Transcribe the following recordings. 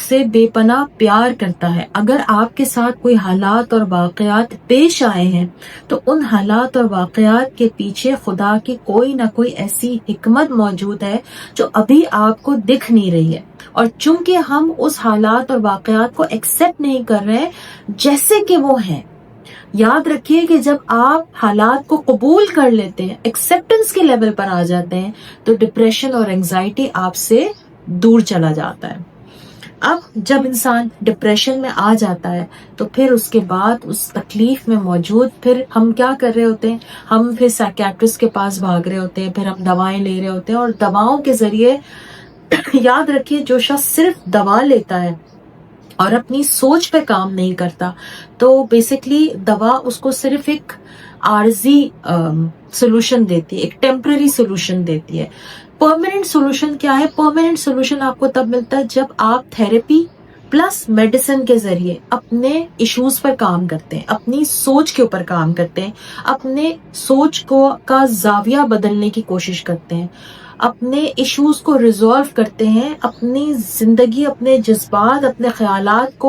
سے بے پناہ پیار کرتا ہے. اگر آپ کے ساتھ کوئی حالات اور واقعات پیش آئے ہیں تو ان حالات اور واقعات کے پیچھے خدا کی کوئی نہ کوئی ایسی حکمت موجود ہے جو ابھی آپ کو دکھ نہیں رہی ہے. اور چونکہ ہم اس حالات اور واقعات کو ایکسپٹ نہیں کر رہے جیسے کہ وہ ہیں. یاد رکھیے کہ جب آپ حالات کو قبول کر لیتے ہیں، ایکسپٹنس کے لیول پر آ جاتے ہیں، تو ڈپریشن اور انگزائٹی آپ سے دور چلا جاتا ہے. اب جب انسان ڈپریشن میں آ جاتا ہے تو پھر اس کے بعد اس تکلیف میں موجود پھر ہم کیا کر رہے ہوتے ہیں، ہم پھر سائیکیٹرسٹ کے پاس بھاگ رہے ہوتے ہیں، پھر ہم دوائیں لے رہے ہوتے ہیں. اور دواؤں کے ذریعے یاد رکھیے جو شخص صرف دوا لیتا ہے اور اپنی سوچ پہ کام نہیں کرتا تو بیسیکلی دوا اس کو صرف ایک عارضی سولوشن دیتی ہے، ایک ٹیمپرری سولوشن دیتی ہے. پرماننٹ سولوشن کیا ہے؟ پرماننٹ سولوشن آپ کو تب ملتا ہے جب آپ تھراپی پلس میڈیسن کے ذریعے اپنے ایشوز پر کام کرتے ہیں، اپنی سوچ کے اوپر کام کرتے ہیں، اپنے سوچ کا زاویہ بدلنے کی کوشش کرتے ہیں، اپنے ایشوز کو ریزالو کرتے ہیں، اپنی زندگی، اپنے جذبات، اپنے خیالات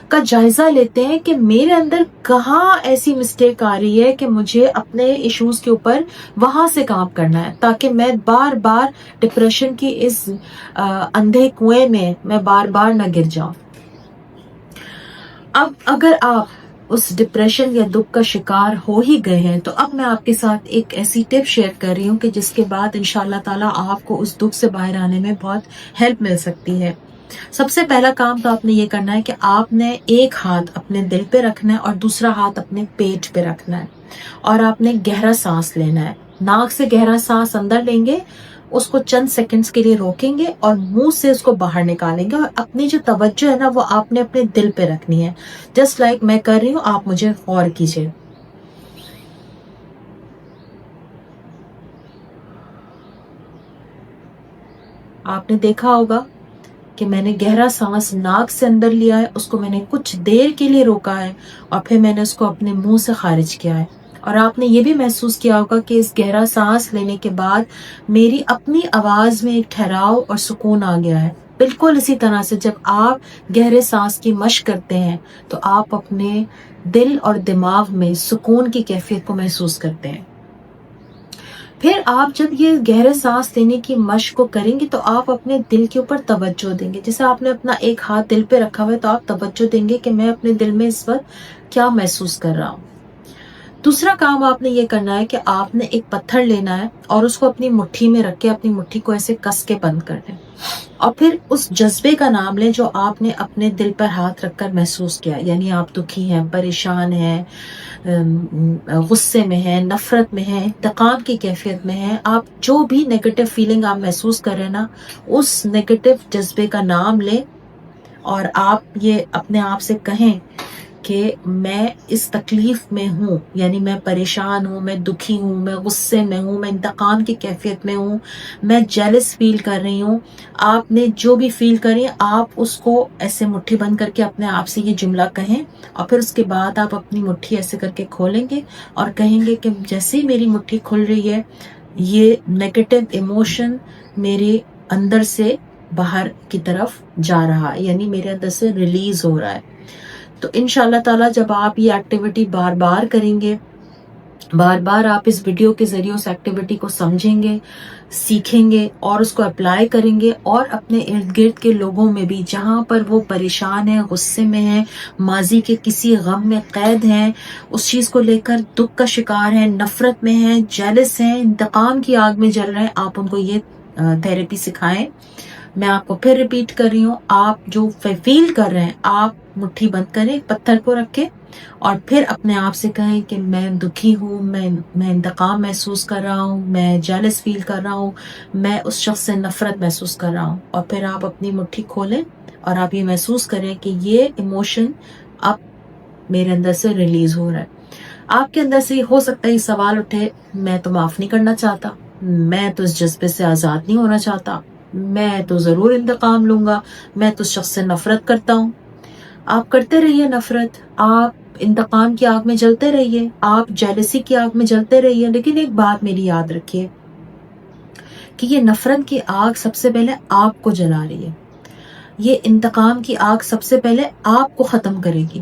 کا جائزہ لیتے ہیں کہ میرے اندر کہاں ایسی مسٹیک آ رہی ہے کہ مجھے اپنے ایشوز کے اوپر وہاں سے کام کرنا ہے تاکہ میں بار بار ڈپریشن کی اس اندھے کنویں میں بار بار نہ گر جاؤں. اب اگر آپ اس ڈپریشن یا دکھ کا شکار ہو ہی گئے ہیں تو اب میں آپ کے ساتھ ایک ایسی ٹپ شیئر کر رہی ہوں کہ جس کے بعد انشاءاللہ تعالی آپ کو اس دکھ سے باہر آنے میں بہت ہیلپ مل سکتی ہے. سب سے پہلا کام تو آپ نے یہ کرنا ہے کہ آپ نے ایک ہاتھ اپنے دل پہ رکھنا ہے اور دوسرا ہاتھ اپنے پیٹ پہ رکھنا ہے اور آپ نے گہرا سانس لینا ہے. ناک سے گہرا سانس اندر لیں گے، اس کو چند سیکنڈز کے لیے روکیں گے اور منہ سے اس کو باہر نکالیں گے اور اپنی جو توجہ ہے نا وہ آپ نے اپنے دل پہ رکھنی ہے. جسٹ لائک میں کر رہی ہوں، آپ مجھے غور کیجیے. آپ نے دیکھا ہوگا کہ میں نے گہرا سانس ناک سے اندر لیا ہے، اس کو میں نے کچھ دیر کے لیے روکا ہے اور پھر میں نے اس کو اپنے منہ سے خارج کیا ہے. اور آپ نے یہ بھی محسوس کیا ہوگا کہ اس گہرا سانس لینے کے بعد میری اپنی آواز میں ایک ٹھہراؤ اور سکون آ گیا ہے. بالکل اسی طرح سے جب آپ گہرے سانس کی مشق کرتے ہیں تو آپ اپنے دل اور دماغ میں سکون کی کیفیت کو محسوس کرتے ہیں. پھر آپ جب یہ گہرے سانس لینے کی مشق کو کریں گے تو آپ اپنے دل کے اوپر توجہ دیں گے. جیسے آپ نے اپنا ایک ہاتھ دل پہ رکھا ہوا ہے تو آپ توجہ دیں گے کہ میں اپنے دل میں اس وقت کیا محسوس کر رہا ہوں. دوسرا کام آپ نے یہ کرنا ہے کہ آپ نے ایک پتھر لینا ہے اور اس کو اپنی مٹھی میں رکھ کے اپنی مٹھی کو ایسے کس کے بند کر دیں اور پھر اس جذبے کا نام لیں جو آپ نے اپنے دل پر ہاتھ رکھ کر محسوس کیا. یعنی آپ دکھی ہیں، پریشان ہیں، غصے میں ہیں، نفرت میں ہیں، انتقام کی کیفیت میں ہیں. آپ جو بھی نیگیٹو فیلنگ آپ محسوس کر رہے ہیں نا اس نیگیٹو جذبے کا نام لیں اور آپ یہ اپنے آپ سے کہیں کہ میں اس تکلیف میں ہوں، یعنی میں پریشان ہوں، میں دکھی ہوں، میں غصے میں ہوں، میں انتقام کی کیفیت میں ہوں، میں جیلس فیل کر رہی ہوں. آپ نے جو بھی فیل کری آپ اس کو ایسے مٹھی بند کر کے اپنے آپ سے یہ جملہ کہیں اور پھر اس کے بعد آپ اپنی مٹھی ایسے کر کے کھولیں گے اور کہیں گے کہ جیسے ہی میری مٹھی کھل رہی ہے یہ نیگیٹو ایموشن میرے اندر سے باہر کی طرف جا رہا ہے، یعنی میرے اندر سے ریلیز ہو رہا ہے. تو انشاءاللہ تعالی جب آپ یہ ایکٹیویٹی بار بار کریں گے، بار بار آپ اس ویڈیو کے ذریعے اس ایکٹیویٹی کو سمجھیں گے، سیکھیں گے اور اس کو اپلائی کریں گے اور اپنے ارد گرد کے لوگوں میں بھی جہاں پر وہ پریشان ہیں، غصے میں ہیں، ماضی کے کسی غم میں قید ہیں، اس چیز کو لے کر دکھ کا شکار ہیں، نفرت میں ہیں، جیلس ہیں، انتقام کی آگ میں جل رہے ہیں، آپ ان کو یہ تھیراپی سکھائیں. میں آپ کو پھر ریپیٹ کر رہی ہوں، آپ جو فیل کر رہے ہیں آپ مٹھی بند کریں پتھر کو رکھ کے اور پھر اپنے آپ سے کہیں کہ میں دکھی ہوں، میں انتقام محسوس کر رہا ہوں، میں جیلس فیل کر رہا ہوں، میں اس شخص سے نفرت محسوس کر رہا ہوں. اور پھر آپ اپنی مٹھی کھولیں اور آپ یہ محسوس کریں کہ یہ ایموشن اب میرے اندر سے ریلیز ہو رہا ہے. آپ کے اندر سے ہو سکتا ہے یہ سوال اٹھے، میں تو معاف نہیں کرنا چاہتا، میں تو اس جذبے سے آزاد نہیں ہونا چاہتا، میں تو ضرور انتقام لوں گا، میں تو اس شخص سے نفرت کرتا ہوں. آپ کرتے رہیے نفرت، آپ انتقام کی آگ میں جلتے رہیے، آپ جیلسی کی آگ میں جلتے رہیے، لیکن ایک بات میری یاد رکھیے کہ یہ نفرت کی آگ سب سے پہلے آپ کو جلا رہی ہے. یہ انتقام کی آگ سب سے پہلے آپ کو ختم کرے گی.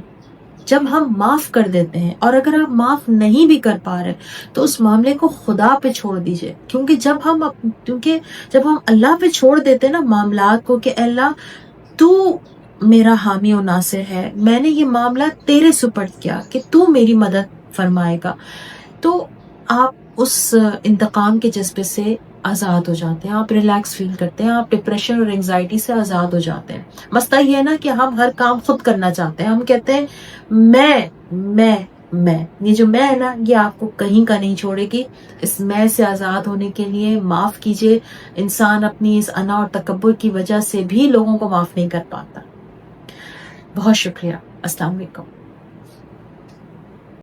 جب ہم معاف کر دیتے ہیں، اور اگر آپ معاف نہیں بھی کر پا رہے تو اس معاملے کو خدا پہ چھوڑ دیجئے. کیونکہ جب ہم اللہ پہ چھوڑ دیتے ہیں نا معاملات کو، کہ اللہ تو میرا حامی و ناصر ہے، میں نے یہ معاملہ تیرے سپرد کیا کہ تو میری مدد فرمائے گا، تو آپ اس انتقام کے جذبے سے آزاد ہو جاتے ہیں. آپ ریلیکس فیل کرتے ہیں، آپ ڈپریشن اور انگزائٹی سے آزاد ہو جاتے ہیں. مسئلہ یہ ہے نا کہ ہم ہر کام خود کرنا چاہتے ہیں. ہم کہتے ہیں میں یہ جو میں ہے نا، یہ آپ کو کہیں کا نہیں چھوڑے گی. اس میں سے آزاد ہونے کے لیے معاف کیجئے. انسان اپنی اس انا اور تکبر کی وجہ سے بھی لوگوں کو معاف نہیں کر پاتا. بہت شکریہ. السلام علیکم.